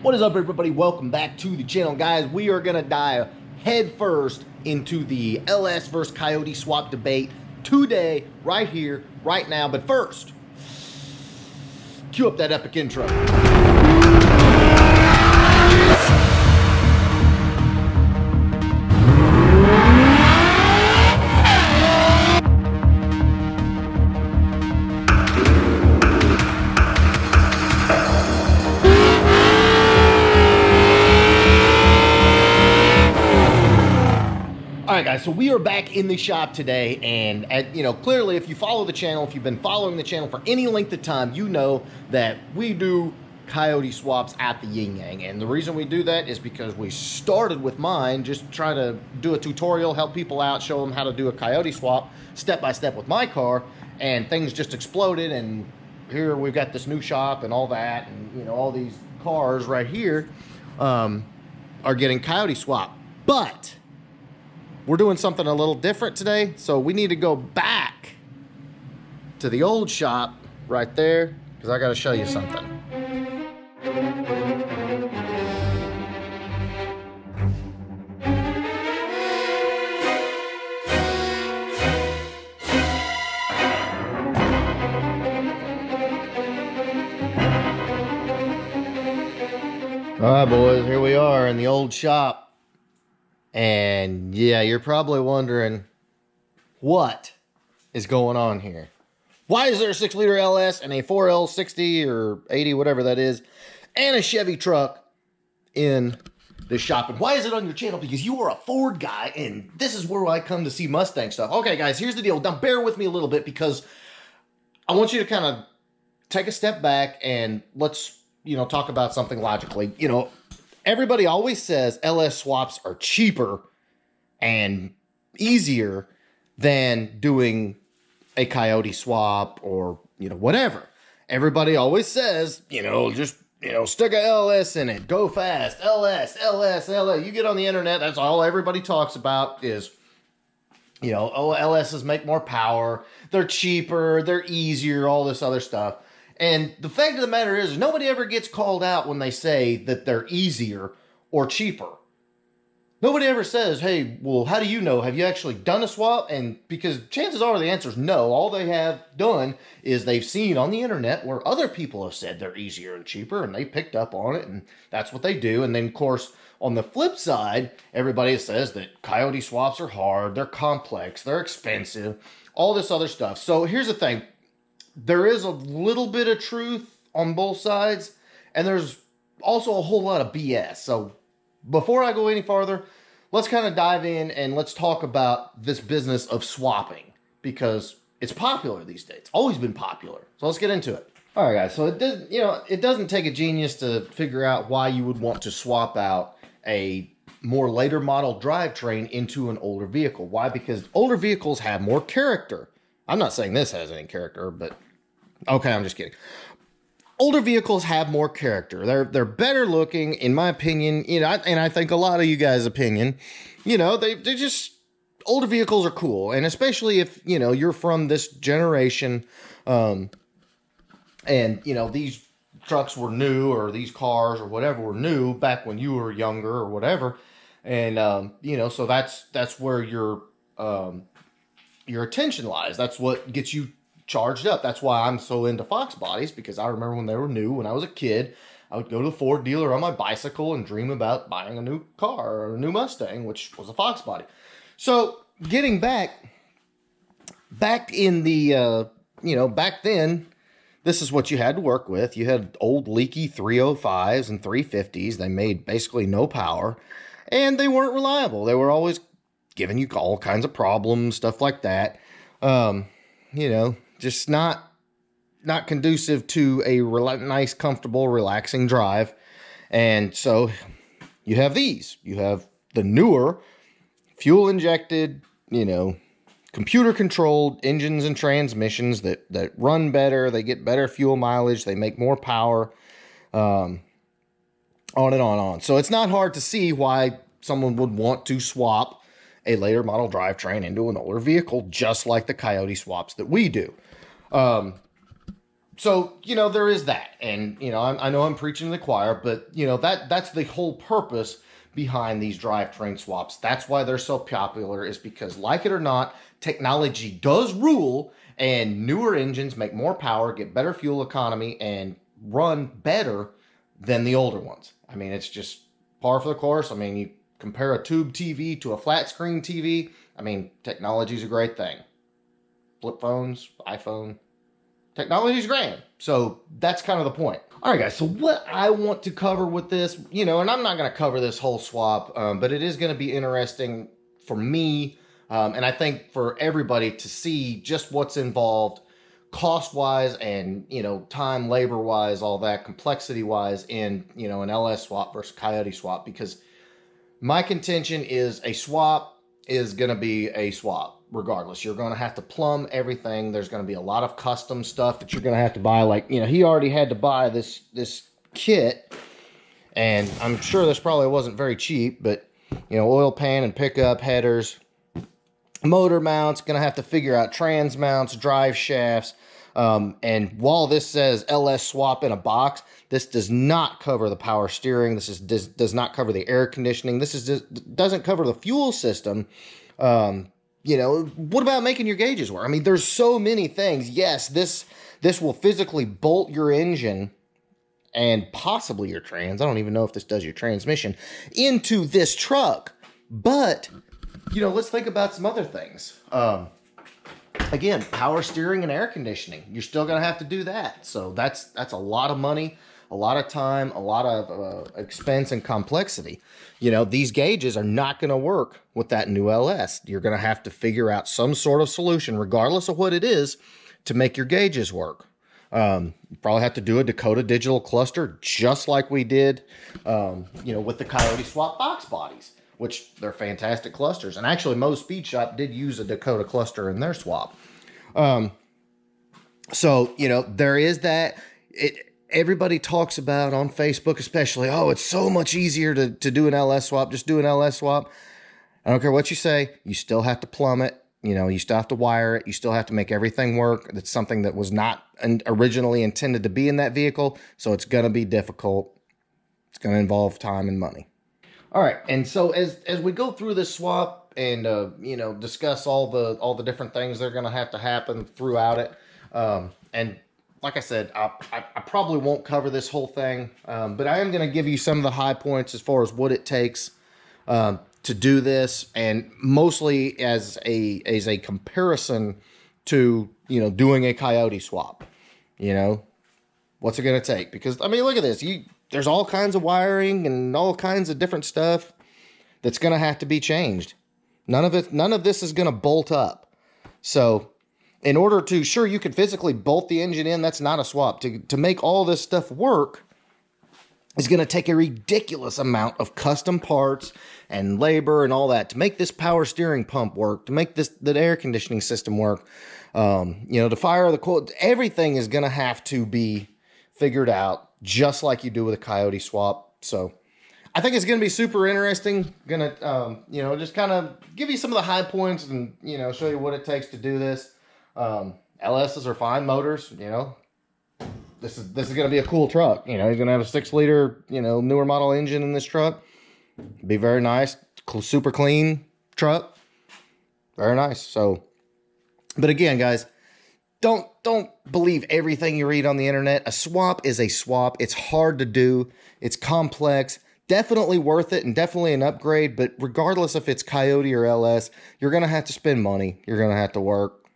What is up, everybody? Welcome back to the channel, guys. We are gonna dive headfirst into the LS versus Coyote swap debate today, right here, right now. But first, cue up that epic intro. All right, guys, so we are back in the shop today, and clearly, if you follow the channel, if you've been following the channel for any length of time, you know that we do coyote swaps at the yin yang. And the reason we do that is because we started with mine, just trying to do a tutorial, help people out, show them how to do a coyote swap step by step with my car, and things just exploded. And here we've got this new shop and all that, and all these cars right here are getting coyote swap. But we're doing something a little different today, so we need to go back to the old shop right there, because I got to show you something. All right, boys, here we are in the old shop. And yeah, you're probably wondering what is going on here. Why is there a 6-liter LS and a 4L60 or 80, whatever that is, and a Chevy truck in the shop? And why is it on your channel? Because you are a Ford guy, and this is where I come to see Mustang stuff. Okay, guys, here's the deal. Now, bear with me a little bit, because I want you to kind of take a step back and let's, talk about something logically. Everybody always says LS swaps are cheaper and easier than doing a Coyote swap or, whatever. Everybody always says, just, stick a LS in it, go fast, LS. You get on the internet, that's all everybody talks about is, LSs make more power, they're cheaper, they're easier, all this other stuff. And the fact of the matter is, nobody ever gets called out when they say that they're easier or cheaper. Nobody ever says, hey, well, how do you know? Have you actually done a swap? And because chances are the answer is no. All they have done is they've seen on the internet where other people have said they're easier and cheaper, and they picked up on it, and that's what they do. And then, of course, on the flip side, everybody says that Coyote swaps are hard, they're complex, they're expensive, all this other stuff. So here's the thing. There is a little bit of truth on both sides, and there's also a whole lot of BS. So before I go any farther, let's kind of dive in and let's talk about this business of swapping, because it's popular these days. It's always been popular. So let's get into it. All right, guys. So it doesn't take a genius to figure out why you would want to swap out a more later model drivetrain into an older vehicle. Why? Because older vehicles have more character. I'm not saying this has any character, but okay, I'm just kidding. Older vehicles have more character. They're better looking, in my opinion. And I think a lot of you guys' opinion. They just, older vehicles are cool, and especially if you're from this generation, and these trucks were new, or these cars or whatever were new back when you were younger or whatever, and so that's where your attention lies. That's what gets you charged up. That's why I'm so into Fox bodies, because I remember when they were new, when I was a kid, I would go to the Ford dealer on my bicycle and dream about buying a new car or a new Mustang, which was a Fox body. So getting back in the, back then, this is what you had to work with. You had old leaky 305s and 350s. They made basically no power, and they weren't reliable. They were always giving you all kinds of problems, stuff like that. Just not conducive to a nice, comfortable, relaxing drive. And so you have these. You have the newer, fuel-injected, computer-controlled engines and transmissions that run better. They get better fuel mileage. They make more power, on and on. So it's not hard to see why someone would want to swap a later model drivetrain into an older vehicle, just like the Coyote swaps that we do. So, there is that. And, I know I'm preaching to the choir, but, that's the whole purpose behind these drivetrain swaps. That's why they're so popular, is because, like it or not, technology does rule, and newer engines make more power, get better fuel economy, and run better than the older ones. I mean, it's just par for the course. I mean, you compare a tube TV to a flat screen TV. I mean, technology's a great thing. Flip phones, iPhone, technology's grand. So that's kind of the point. All right, guys, so what I want to cover with this, and I'm not going to cover this whole swap, but it is going to be interesting for me, and I think for everybody to see just what's involved cost-wise and, time, labor-wise, all that, complexity-wise in, an LS swap versus coyote swap, because my contention is a swap is going to be a swap regardless. You're going to have to plumb everything. There's going to be a lot of custom stuff that you're going to have to buy. Like, he already had to buy this kit, and I'm sure this probably wasn't very cheap, but, oil pan and pickup headers, motor mounts, going to have to figure out trans mounts, drive shafts. And while this says LS swap in a box, this does not cover the power steering. This does not cover the air conditioning. This doesn't cover the fuel system. What about making your gauges work? I mean, there's so many things. Yes, this will physically bolt your engine and possibly your trans. I don't even know if this does your transmission into this truck. But, let's think about some other things. Again, power steering and air conditioning. You're still going to have to do that. So that's a lot of money, a lot of time, a lot of expense and complexity. These gauges are not going to work with that new LS. You're going to have to figure out some sort of solution, regardless of what it is, to make your gauges work. You probably have to do a Dakota digital cluster, just like we did, with the Coyote Swap box bodies, which they're fantastic clusters. And actually, Moe's Speed Shop did use a Dakota cluster in their swap. So, there is that. Everybody talks about on Facebook especially, oh, it's so much easier to do an LS swap. Just do an LS swap. I don't care what you say. You still have to plumb it. You still have to wire it. You still have to make everything work. That's something that was not originally intended to be in that vehicle. So it's going to be difficult. It's going to involve time and money. All right, and so as we go through this swap and discuss all the different things that are going to have to happen throughout it, and like I said, I probably won't cover this whole thing, but I am going to give you some of the high points as far as what it takes to do this, and mostly as a comparison to doing a Coyote swap. What's it going to take? Because I mean, look at this. There's all kinds of wiring and all kinds of different stuff that's going to have to be changed. None of this is going to bolt up. So in order to, sure, you can physically bolt the engine in. That's not a swap. To make all this stuff work is going to take a ridiculous amount of custom parts and labor and all that to make this power steering pump work, to make the air conditioning system work, to fire the coil. Everything is going to have to be figured out, just like you do with a Coyote swap. So I think it's going to be super interesting. Going to, just kind of give you some of the high points and, show you what it takes to do this. LSs are fine motors, This is going to be a cool truck. He's going to have a 6-liter, newer model engine in this truck. Be very nice. Super clean truck. Very nice. So, but again, guys, don't believe everything you read on the internet. A swap is a swap. It's hard to do. It's complex. Definitely worth it and definitely an upgrade. But regardless if it's Coyote or LS, you're going to have to spend money. You're going to have to work.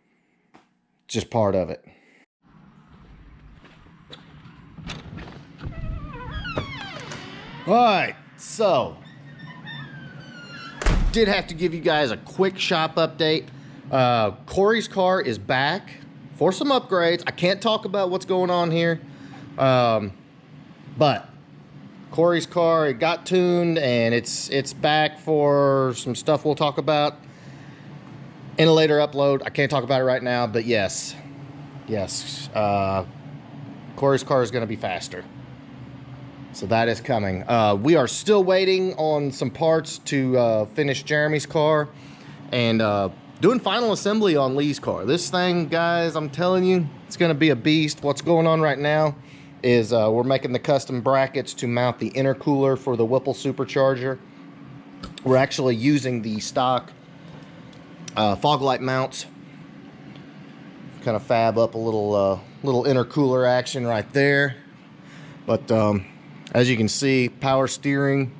It's just part of it. All right, so did have to give you guys a quick shop update. Corey's car is back for some upgrades. I can't talk about what's going on here, but Corey's car, it got tuned and it's back for some stuff we'll talk about in a later upload. I can't talk about it right now, but yes, Corey's car is going to be faster. So that is coming. We are still waiting on some parts to finish Jeremy's car and doing final assembly on Lee's car. This thing, guys, I'm telling you, It's going to be a beast. What's going on right now is we're making the custom brackets to mount the intercooler for the Whipple supercharger. We're actually using the stock fog light mounts. Kind of fab up a little intercooler action right there. But as you can see, power steering,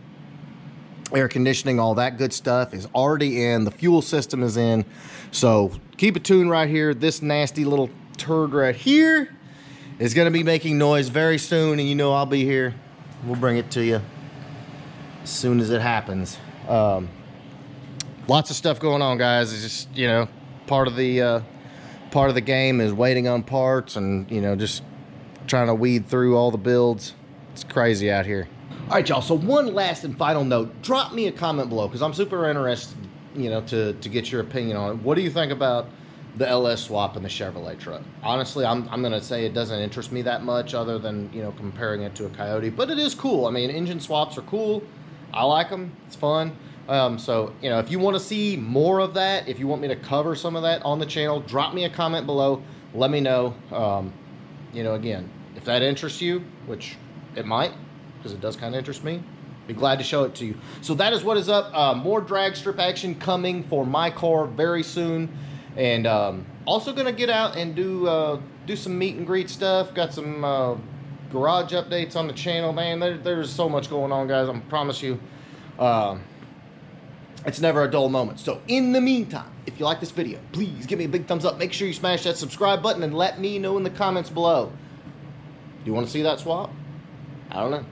air conditioning, all that good stuff is already in. The fuel system is in. So keep it tuned right here. This nasty little turd right here is going to be making noise very soon, and you know I'll be here. We'll bring it to you as soon as it happens. Lots of stuff going on, guys. It's just, you know, part of the game is waiting on parts and, you know, just trying to weed through all the builds. It's crazy out here. All right, y'all. So one last and final note. Drop me a comment below because I'm super interested, you know, to get your opinion on it. What do you think about the LS swap in the Chevrolet truck? Honestly, I'm going to say it doesn't interest me that much other than, you know, comparing it to a Coyote. But it is cool. I mean, engine swaps are cool. I like them. It's fun. So, you know, if you want to see more of that, if you want me to cover some of that on the channel, drop me a comment below. Let me know. You know, again, if that interests you, which it might, because it does kind of interest me, be glad to show it to you. So that is what is up. More drag strip action coming for my car very soon. And also going to get out and do some meet and greet stuff. Got some garage updates on the channel. Man, there's so much going on, guys. I promise you. It's never a dull moment. So in the meantime, if you like this video, please give me a big thumbs up. Make sure you smash that subscribe button and let me know in the comments below. Do you want to see that swap? I don't know.